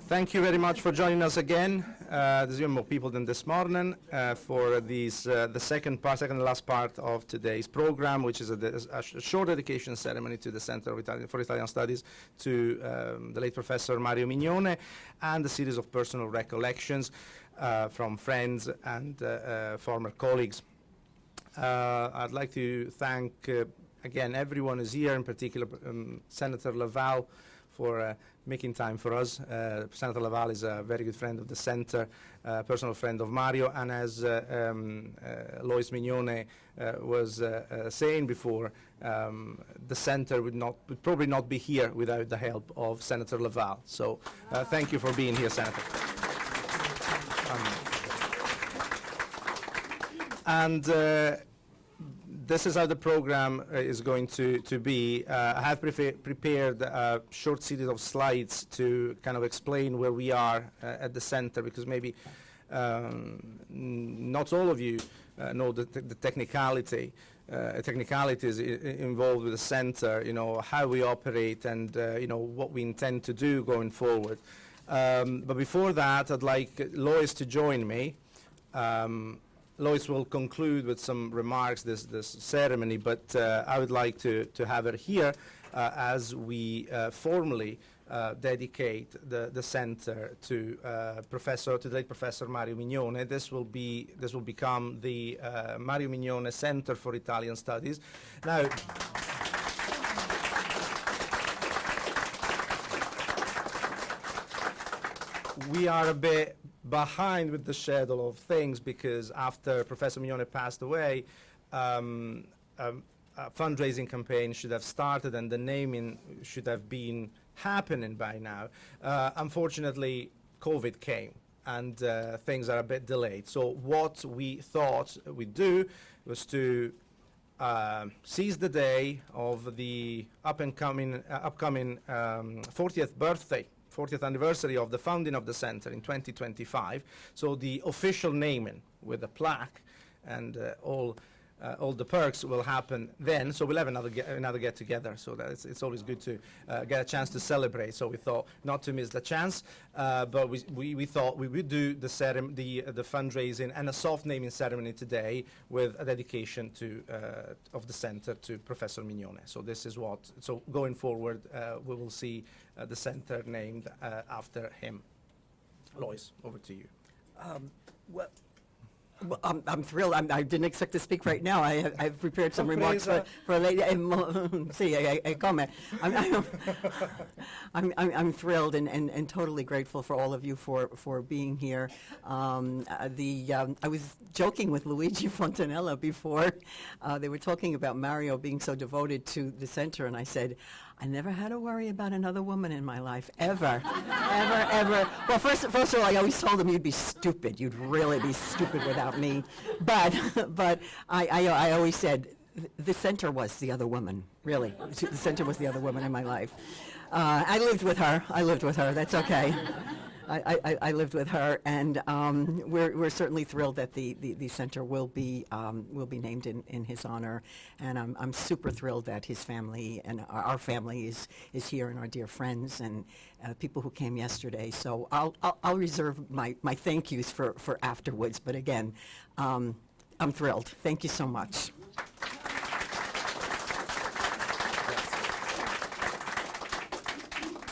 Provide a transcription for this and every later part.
Thank you very much for joining us again. There's even more people than this morning for the second and last part of today's program, which is a short dedication ceremony to the Center for Italian Studies, to the late Professor Mario Mignone, and a series of personal recollections from friends and former colleagues. I'd like to thank again everyone who's here, in particular Senator Laval, for making time for us. Senator Laval is a very good friend of the Center, personal friend of Mario, and as Lois Mignone was saying before, the Center would probably not be here without the help of Senator Laval. So thank you for being here, Senator. This is how the program is going to be. I have prepared a short series of slides to kind of explain where we are at the Center, because maybe not all of you know the technicalities involved with the Center, how we operate, and what we intend to do going forward. But before that, I'd like Lois to join me. Lois will conclude with some remarks this ceremony, but I would like to have her here as we formally dedicate the Center to the late Professor Mario Mignone. This will become the Mario Mignone Center for Italian Studies. Now, we are a bit behind with the schedule of things, because after Professor Mignone passed away, a fundraising campaign should have started and the naming should have been happening by now. Unfortunately, COVID came and things are a bit delayed. So what we thought we'd do was to seize the day of the upcoming 40th anniversary of the founding of the Center in 2025. So the official naming with the plaque and all the perks will happen then. So we'll have another get together. So that it's always good to get a chance to celebrate. So we thought not to miss the chance, but we thought we would do the fundraising and a soft naming ceremony today with a dedication of the Center to Professor Mignone. So this is what. So going forward, we will see the Center named after him. Lois, over to you. Well, I'm thrilled. I didn't expect to speak right now. I've prepared some remarks for later. I'm thrilled and totally grateful for all of you for being here. I was joking with Luigi Fontanella before. They were talking about Mario being so devoted to the Center, and I said, I never had to worry about another woman in my life, ever, ever. Well, first of all, I always told him you'd be stupid. You'd really be stupid without me. But I always said the Center was the other woman, really. The Center was the other woman in my life. I lived with her. That's okay. I lived with her, and we're certainly thrilled that the Center will be named in his honor, and I'm super thrilled that his family and our family is here, and our dear friends and people who came yesterday. So I'll reserve my thank yous for afterwards. But again, I'm thrilled. Thank you so much.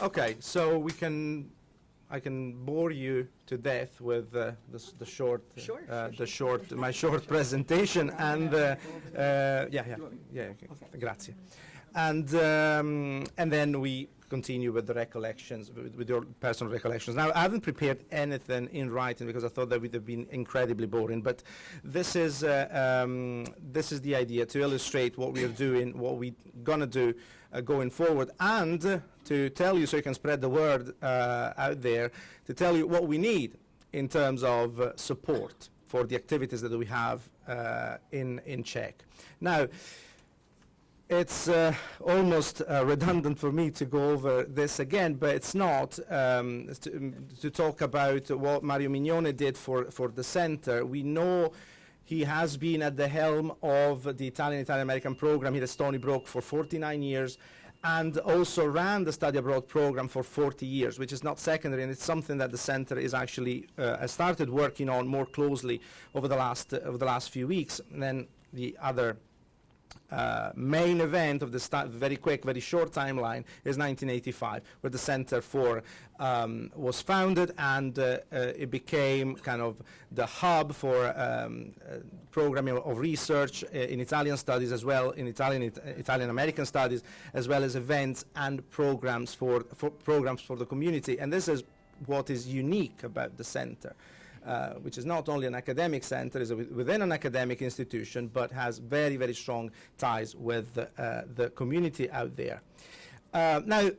Okay, so I can bore you to death with my short presentation, and grazie, and then we continue with the recollections, with your personal recollections. Now, I haven't prepared anything in writing because I thought that would have been incredibly boring, but this is the idea, to illustrate what we are doing, what we're gonna do going forward, and to tell you, so you can spread the word out there, to tell you what we need in terms of support for the activities that we have in Czech. Now, it's almost redundant for me to go over this again, but it's not to talk about what Mario Mignone did for the Center. We know He has been at the helm of the Italian-American program here at Stony Brook for 49 years, and also ran the study abroad program for 40 years, which is not secondary, and it's something that the center is actually has started working on more closely over the last few weeks. And then the other main event of the very quick, very short timeline is 1985, where the Center was founded, and it became kind of the hub for programming of research in Italian studies, as well in Italian-American studies, as well as events and programs for the community. And this is what is unique about the Center. Which is not only an academic center, is within an academic institution, but has very, very strong ties with the community out there. Now,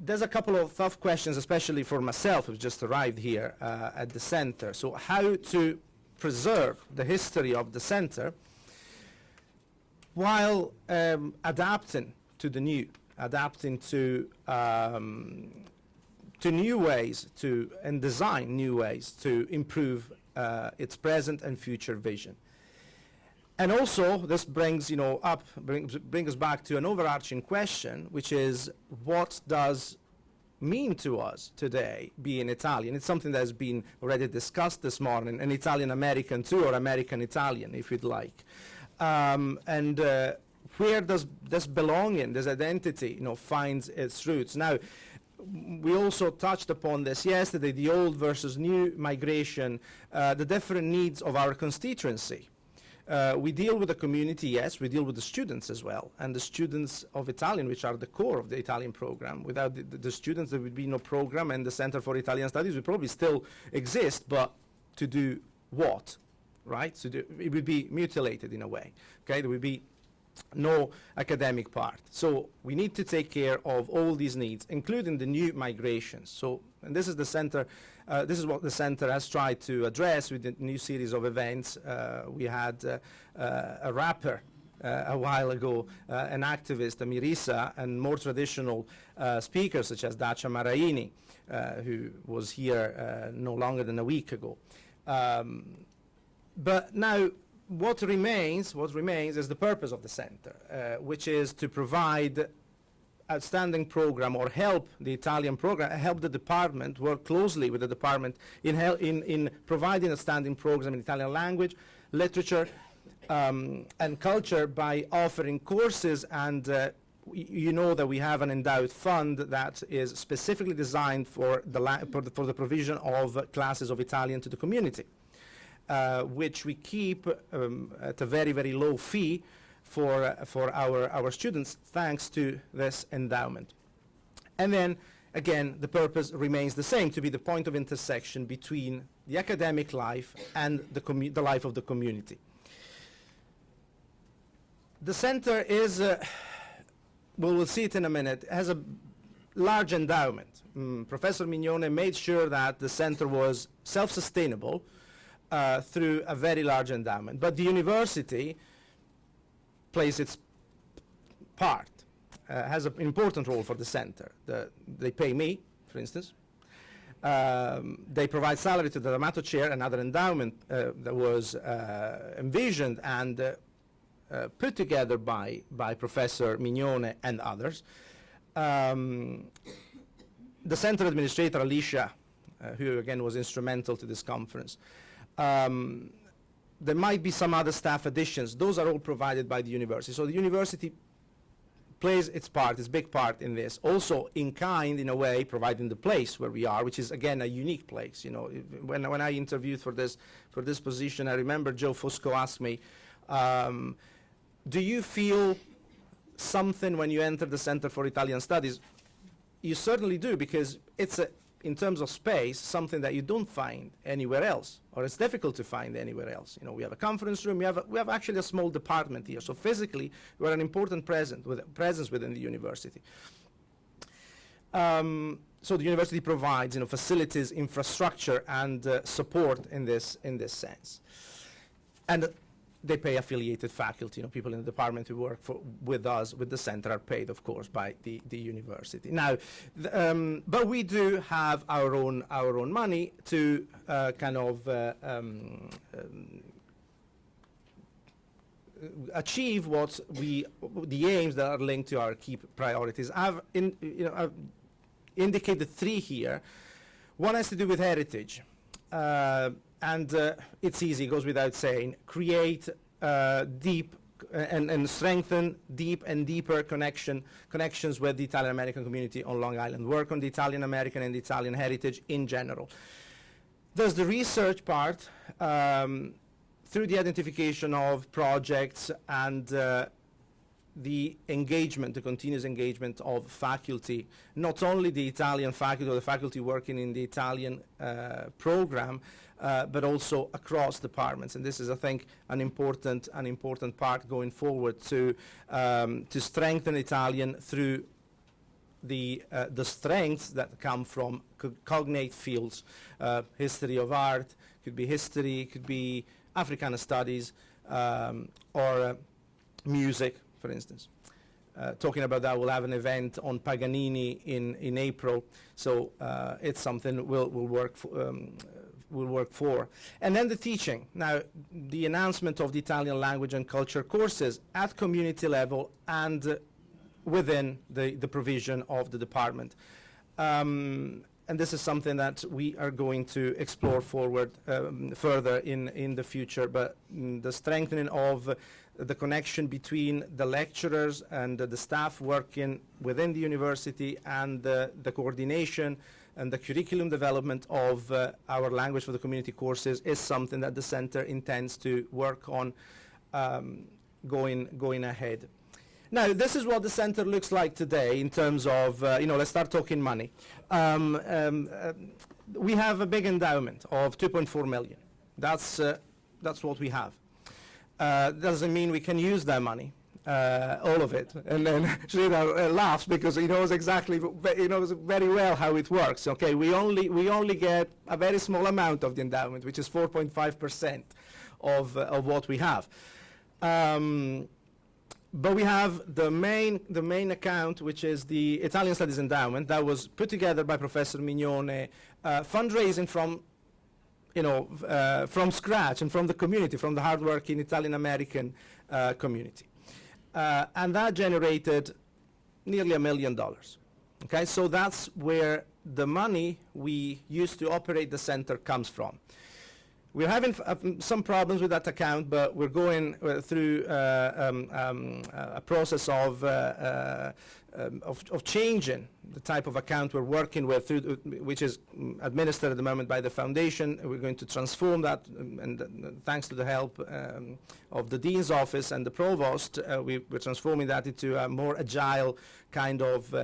there's a couple of tough questions, especially for myself, who's just arrived here at the center. So how to preserve the history of the center while adapting to the new, adapting to new ways and design new ways to improve its present and future vision. And also, this brings us back to an overarching question, which is, what does mean to us today being Italian? It's something that has been already discussed this morning, an Italian-American too, or American-Italian, if you'd like. Where does this belonging, this identity, finds its roots? Now, we also touched upon this yesterday, the old versus new migration, the different needs of our constituency. We deal with the community, yes, we deal with the students as well, and the students of Italian, which are the core of the Italian program. Without the students, there would be no program, and the Center for Italian Studies would probably still exist, but to do what, right? So it would be mutilated in a way, okay? There would be no academic part. So we need to take care of all these needs, including the new migrations. So, and this is the center, this is what the center has tried to address with the new series of events. We had a rapper a while ago, an activist, a Mirisa, and more traditional speakers such as Dacia Maraini, who was here no longer than a week ago. But now, what remains is the purpose of the center, which is to provide outstanding program, or help the Italian program, help the department, work closely with the department in providing outstanding program in Italian language, literature, and culture by offering courses. And you know that we have an endowed fund that is specifically designed for the provision of classes of Italian to the community. Which we keep at a very, very low fee for our students, thanks to this endowment. And then, again, the purpose remains the same, to be the point of intersection between the academic life and the life of the community. The center is, we'll see it in a minute, has a large endowment. Professor Mignone made sure that the center was self-sustainable, through a very large endowment. But the university plays its part, has an important role for the center. They pay me, for instance. They provide salary to the D'Amato Chair, another endowment that was envisioned and put together by Professor Mignone and others. The center administrator, Alicia, who again was instrumental to this conference. There might be some other staff additions. Those are all provided by the university. So the university plays its part, its big part in this. Also in kind, in a way, providing the place where we are, which is again a unique place. When I interviewed for this position, I remember Joe Fusco asked me, do you feel something when you enter the Center for Italian Studies? You certainly do, because it's in terms of space, something that you don't find anywhere else, or it's difficult to find anywhere else. We have a conference room, we have actually a small department here, so physically we're an important presence within the university. So the university provides facilities, infrastructure, and support in this sense. And they pay affiliated faculty, people in the department who work with us, with the center, are paid, of course, by the university. Now, but we do have our own money to achieve the aims that are linked to our key priorities. I've indicated three here. One has to do with heritage, and it's easy, it goes without saying. Create deep and strengthen deep and deeper connections with the Italian American community on Long Island. Work on the Italian American and the Italian heritage in general. There's the research part, through the identification of projects and the engagement, the continuous engagement of faculty, not only the Italian faculty or the faculty working in the Italian program, but also across departments. And this is, I think, an important part going forward to strengthen Italian through the strengths that come from cognate fields. History of art, could be history, could be Africana studies, or music, for instance. Talking about that, we'll have an event on Paganini in April, so it's something we'll work for. And then the teaching. Now, the announcement of the Italian language and culture courses at community level and within the provision of the department. And this is something that we are going to explore forward further in the future, but the strengthening of the connection between the lecturers and the staff working within the university and the coordination and the curriculum development of our language for the community courses is something that the center intends to work on going ahead. Now, this is what the center looks like today in terms of, let's start talking money. We have a big endowment of 2.4 million. That's what we have. Doesn't mean we can use that money, all of it. And then Sridhar laughs because he knows exactly, he knows very well how it works. Okay, we only get a very small amount of the endowment, which is 4.5% of what we have. But we have the main account, which is the Italian Studies Endowment, that was put together by Professor Mignone, fundraising from scratch and from the community, from the hardworking Italian American community, and that generated nearly $1 million. Okay, so that's where the money we use to operate the center comes from. We're having some problems with that account, but we're going through a process of changing the type of account we're working with, which is administered at the moment by the foundation. We're going to transform that, and thanks to the help of the dean's office and the provost, we're transforming that into a more agile kind of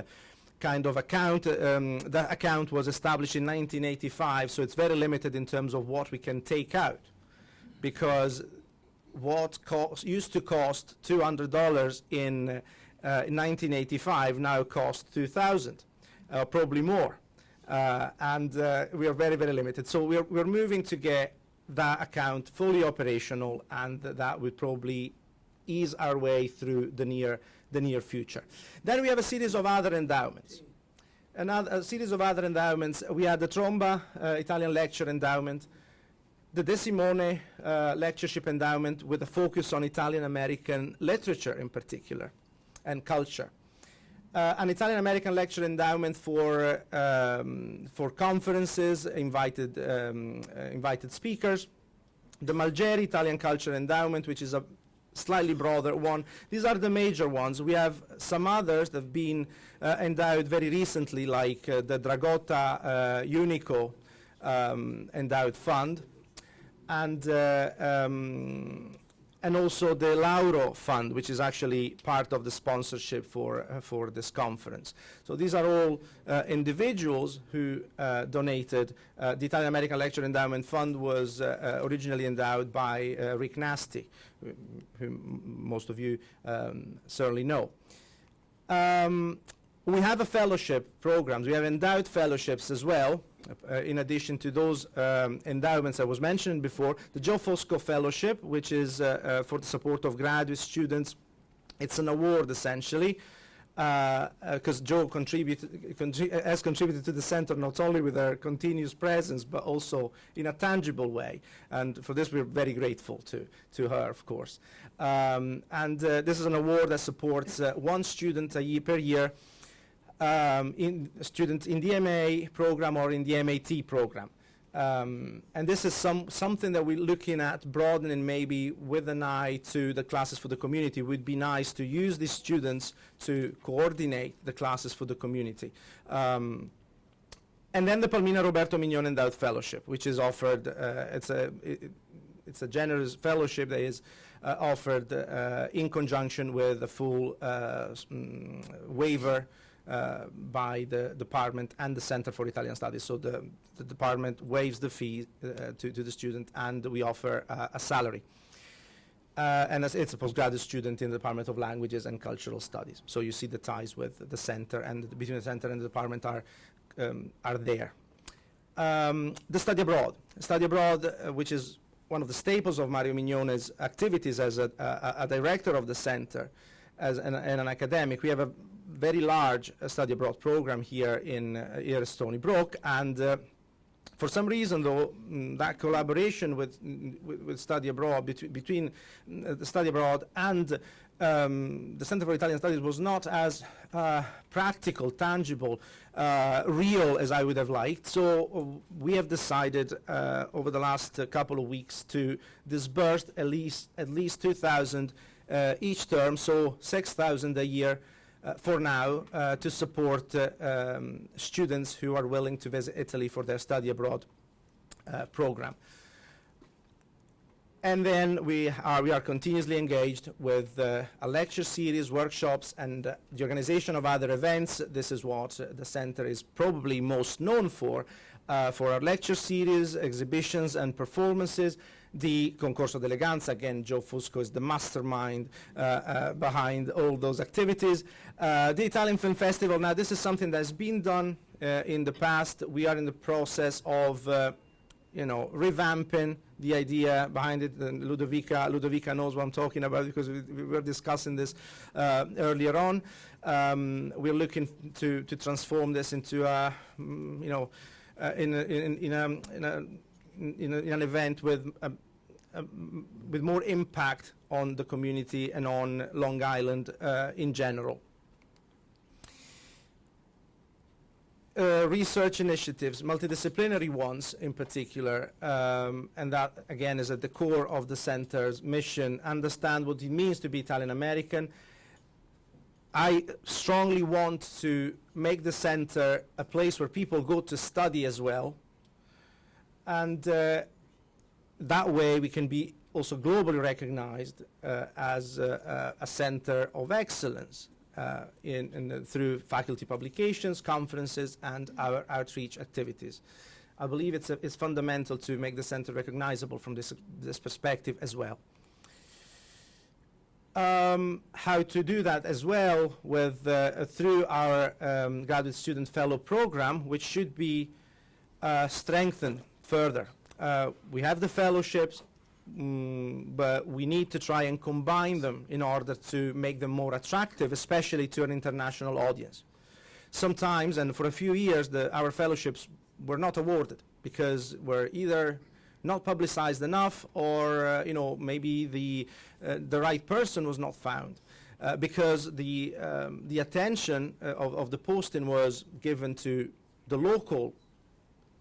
account. That account was established in 1985, so it's very limited in terms of what we can take out, because what used to cost $200 in 1985 now costs $2,000, probably more, and we are very, very limited. So we're moving to get that account fully operational, and that would probably ease our way through the near future. Then we have a series of other endowments. A series of other endowments. We had the Tromba Italian Lecture Endowment, the De Simone Lectureship Endowment with a focus on Italian American literature in particular and culture. An Italian American Lecture Endowment for conferences, invited speakers. The Malgeri Italian Culture Endowment, which is a slightly broader one. These are the major ones. We have some others that have been endowed very recently, like the Dragotta Unico Endowed Fund, and also the Lauro Fund, which is actually part of the sponsorship for this conference. So these are all individuals who donated. The Italian American Lecture Endowment Fund was originally endowed by Rick Nasty, who most of you certainly know. We have a fellowship programs. We have endowed fellowships as well, in addition to those endowments I was mentioning before. The Joe Fosco Fellowship, which is for the support of graduate students. It's an award, essentially, because Joe has contributed to the center not only with her continuous presence, but also in a tangible way. And for this, we're very grateful to her, of course. This is an award that supports one student per year, student in the MA program or in the MAT program. And this is something that we're looking at broadening, maybe with an eye to the classes for the community. It would be nice to use these students to coordinate the classes for the community. And then the Palmina Roberto Mignone Endowed Fellowship, which is offered, it's a generous fellowship that is offered in conjunction with a full waiver by the department and the Center for Italian Studies. So the department waives the fee to the student, and we offer a salary. And it's a postgraduate student in the Department of Languages and Cultural Studies. So you see the ties with the center, and between the center and the department are there. The study abroad, which is one of the staples of Mario Mignone's activities as a director of the center, and an academic. We have a very large study abroad program here at Stony Brook, and for some reason, though, that collaboration with study abroad between the study abroad and the Center for Italian Studies was not as practical, tangible, real as I would have liked. So we have decided over the last couple of weeks to disburse at least 2,000 each term, so 6,000 a year for now, to support students who are willing to visit Italy for their study abroad program. And then we are continuously engaged with a lecture series, workshops, and the organization of other events. This is what the center is probably most known for our lecture series, exhibitions, and performances. The Concorso d'Eleganza, again, Joe Fusco is the mastermind behind all those activities. The Italian Film Festival, now this is something that's been done in the past. We are in the process of revamping the idea behind it. And Ludovica knows what I'm talking about, because we were discussing this earlier on. We're looking to transform this into in an event with more impact on the community and on Long Island in general. Research initiatives, multidisciplinary ones in particular, and that again is at the core of the center's mission. Understand what it means to be Italian American. I strongly want to make the center a place where people go to study as well, and that way we can be also globally recognized as a center of excellence through faculty publications, conferences, and our outreach activities. I believe it's fundamental to make the center recognizable from this perspective as well. How to do that as well through our graduate student fellow program, which should be strengthened further. We have the fellowships, but we need to try and combine them in order to make them more attractive, especially to an international audience. Sometimes, and for a few years, our fellowships were not awarded because we're either not publicized enough, or maybe the right person was not found, because the attention of the posting was given to the local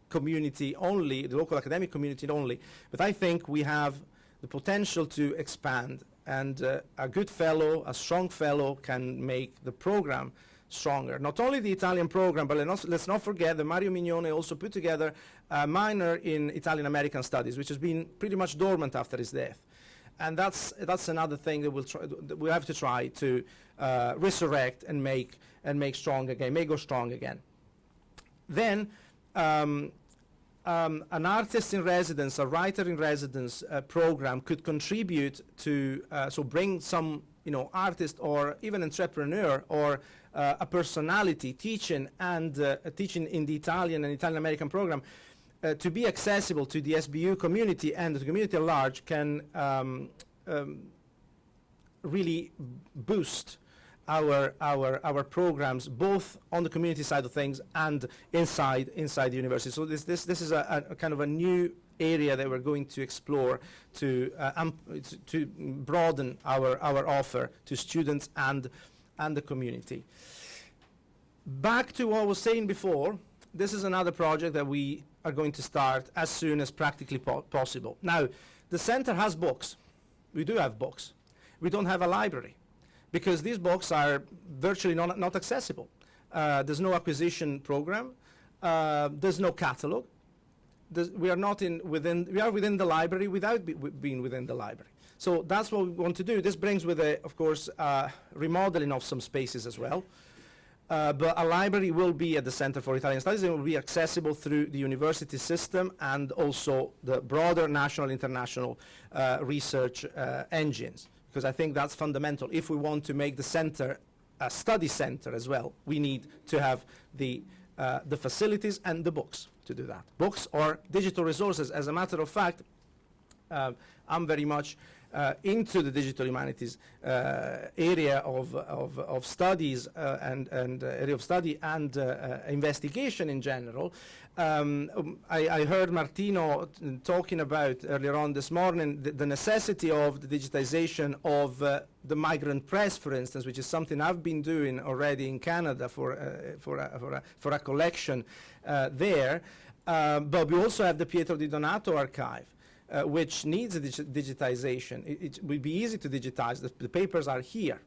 community only, the local academic community only. But I think we have the potential to expand, and a good fellow, a strong fellow, can make the program stronger. Not only the Italian program, but let's not forget that Mario Mignone also put together a minor in Italian American Studies, which has been pretty much dormant after his death. And that's another thing that we have to try to resurrect and make strong again, make go strong again. Then an artist in residence, a writer in residence program could contribute to, so bring some artist or even entrepreneur or a personality teaching teaching in the Italian and Italian American program to be accessible to the SBU community and the community at large, can really boost our programs both on the community side of things and inside the university. So this is a kind of a new area that we're going to explore to broaden our offer to students and the community. Back to what I was saying before, this is another project that we are going to start as soon as practically possible. Now, the center has books. We do have books. We don't have a library because these books are virtually not accessible. There's no acquisition program. There's no catalog. We are within the library without being within the library. So that's what we want to do. This brings with it, of course, remodeling of some spaces as well. But a library will be at the Center for Italian Studies. It will be accessible through the university system and also the broader national, international research engines, because I think that's fundamental. If we want to make the center a study center as well, we need to have the facilities and the books to do that. Books or digital resources. As a matter of fact, I'm very much into the digital humanities area of studies and area of study and investigation in general. I heard Martino talking about earlier on this morning the necessity of the digitization of the migrant press, for instance, which is something I've been doing already in Canada for a collection there. But we also have the Pietro Di Donato archive, which needs digitization. It will be easy to digitize. The papers are here.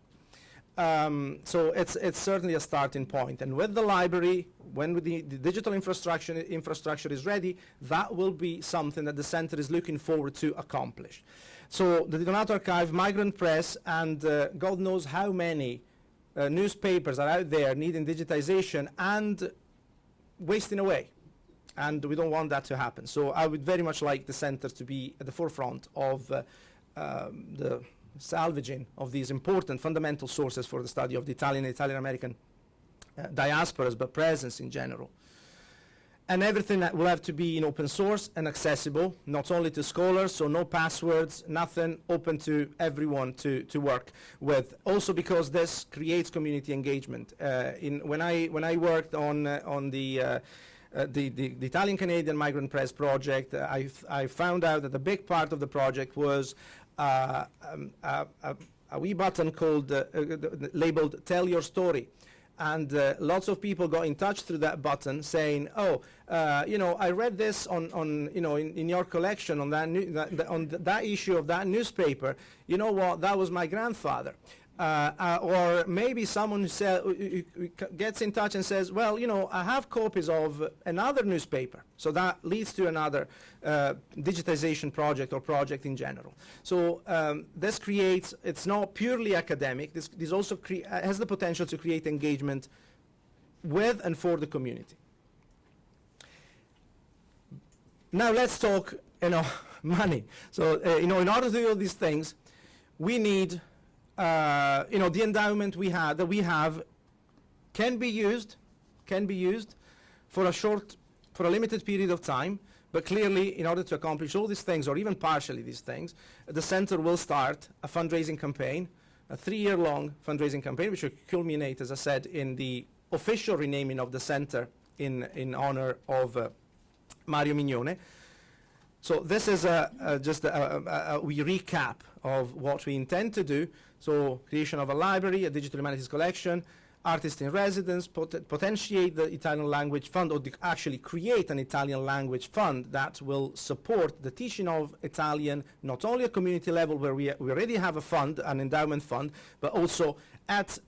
So it's certainly a starting point. And with the library, when the digital infrastructure is ready, that will be something that the center is looking forward to accomplish. So the Di Donato archive, migrant press, and God knows how many newspapers are out there needing digitization and wasting away. And we don't want that to happen. So I would very much like the center to be at the forefront of the salvaging of these important fundamental sources for the study of the Italian-American diasporas, but presence in general. And everything that will have to be in open source and accessible, not only to scholars, so no passwords, nothing, open to everyone to work with. Also because this creates community engagement. When I worked on the Italian-Canadian Migrant Press project, I found out that a big part of the project was a wee button called labeled "Tell Your Story," and lots of people got in touch through that button, saying, "Oh, I read this on in your collection on that issue of that newspaper. You know what? That was my grandfather." Or maybe someone who gets in touch and says, well, I have copies of another newspaper. So that leads to another digitization project or project in general. So this creates, it's not purely academic. This also has the potential to create engagement with and for the community. Now let's talk, money. So, in order to do all these things, we need the endowment we have can be used for a limited period of time, but clearly in order to accomplish all these things, or even partially these things, the center will start a fundraising campaign, a 3-year-long fundraising campaign, which will culminate, as I said, in the official renaming of the center in honor of Mario Mignone. So this is just a wee recap of what we intend to do. So creation of a library, a digital humanities collection, artists in residence, potentiate the Italian language fund, or actually create an Italian language fund that will support the teaching of Italian, not only at community level where we already have a fund, an endowment fund, but also at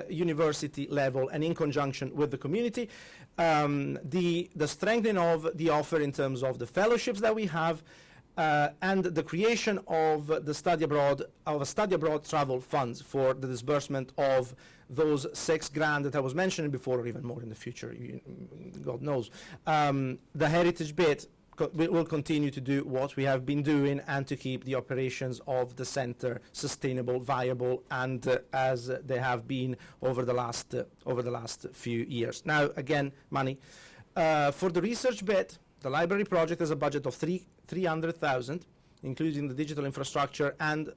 university level and in conjunction with the community. The strengthening of the offer in terms of the fellowships that we have, and the creation of the study abroad travel funds for the disbursement of those $6,000 that I was mentioning before, or even more in the future, God knows. The heritage bit will continue to do what we have been doing and to keep the operations of the center sustainable, viable, and as they have been over the last few years. Now, again, money. For the research bit, the library project has a budget of $300,000, including the digital infrastructure and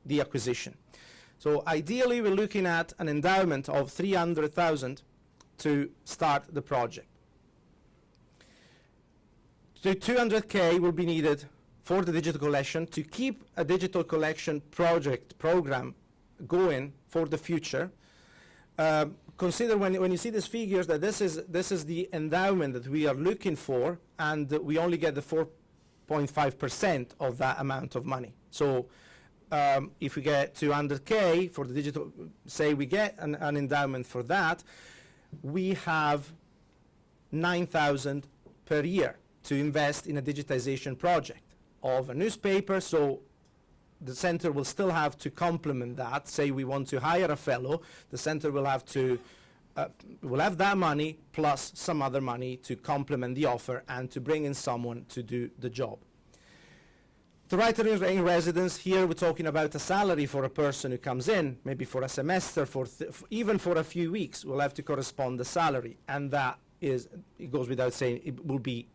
the acquisition. So ideally, we're looking at an endowment of $300,000 to start the project. So $200K will be needed for the digital collection to keep a digital collection program going for the future. Consider when you see these figures that this is the endowment that we are looking for, and we only get the 4.5% of that amount of money. So if we get 200K for the digital, say we get an endowment for that, we have 9,000 per year to invest in a digitization project of a newspaper. So the center will still have to complement that. Say we want to hire a fellow, the center will have to will have that money plus some other money to complement the offer and to bring in someone to do the job. The writer in residence, here we're talking about a salary for a person who comes in, maybe for a semester, even for a few weeks, will have to correspond the salary, and that is, it goes without saying, it will be,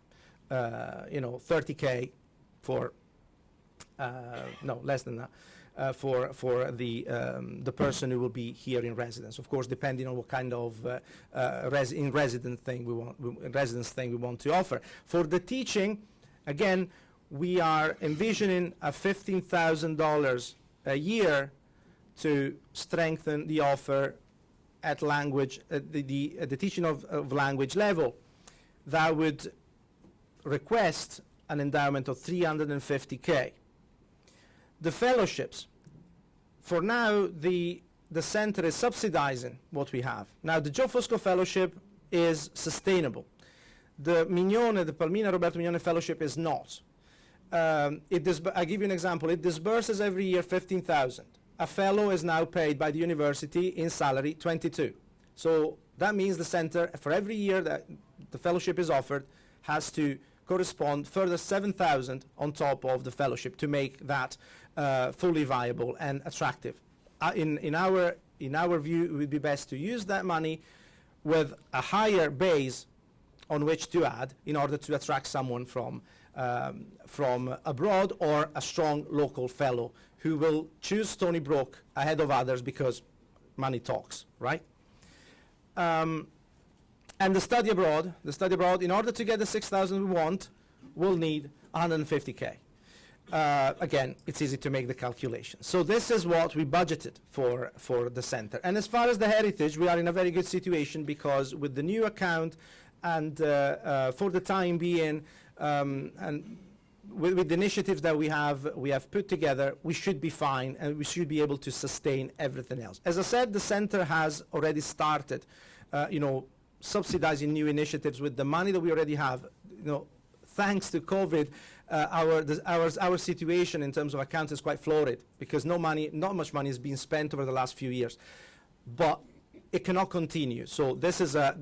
30K for, no, less than that, for the person who will be here in residence. Of course, depending on what kind of residence thing we want to offer. For the teaching, again, we are envisioning a $15,000 a year to strengthen the offer at language, the teaching of language level. That would request an endowment of $350K. The fellowships, for now, the center is subsidizing what we have. Now, the Joe Fusco Fellowship is sustainable. The Palmina Roberto Mignone Fellowship is not. I'll give you an example. It disburses every year $15,000. A fellow is now paid by the university in salary $22,000. So that means the center, for every year that the fellowship is offered, has to correspond further $7,000 on top of the fellowship to make that fully viable and attractive. In our view, it would be best to use that money with a higher base on which to add in order to attract someone from abroad, or a strong local fellow who will choose Stony Brook ahead of others because money talks, right? And the study abroad, in order to get the 6,000 we want, will need 150K. Again, it's easy to make the calculation. So this is what we budgeted for the center. And as far as the heritage, we are in a very good situation, because with the new account and for the time being, and with the initiatives that we have put together, we should be fine, and we should be able to sustain everything else. As I said, the center has already started, subsidizing new initiatives with the money that we already have. Thanks to COVID, our situation in terms of accounts is quite florid, because not much money is being spent over the last few years. But it cannot continue. So this is a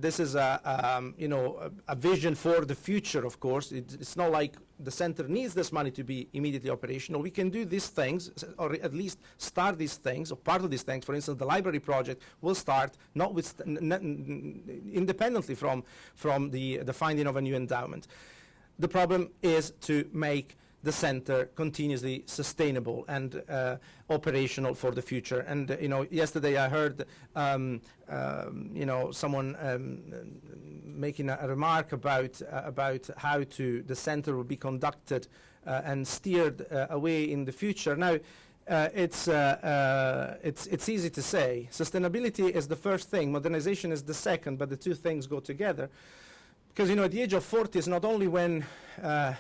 vision for the future. Of course, it's not like the center needs this money to be immediately operational. We can do these things, or at least start these things, or part of these things. For instance, the library project will start independently from the finding of a new endowment. The problem is to make the center continuously sustainable and operational for the future. And yesterday I heard someone making a remark about how the center will be conducted and steered away in the future. Now, it's easy to say. Sustainability is the first thing, modernization is the second, but the two things go together. Because at the age of 40 is not only when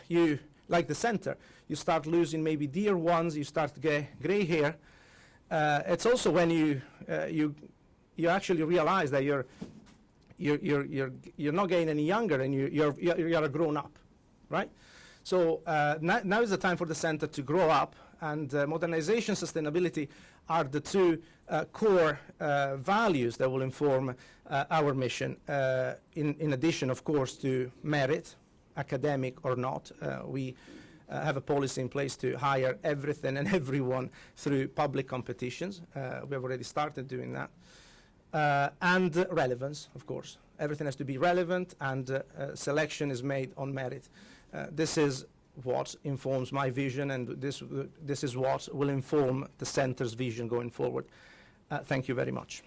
you, like the center, you start losing maybe dear ones, you start to get gray hair. It's also when you actually realize that you're not getting any younger, and you're a grown up, right? So now is the time for the center to grow up, and modernization, sustainability are the two core values that will inform our mission. In addition, of course, to merit, academic or not. We have a policy in place to hire everything and everyone through public competitions. We have already started doing that. And relevance, of course. Everything has to be relevant, and selection is made on merit. This is what informs my vision, and this is what will inform the center's vision going forward. Thank you very much.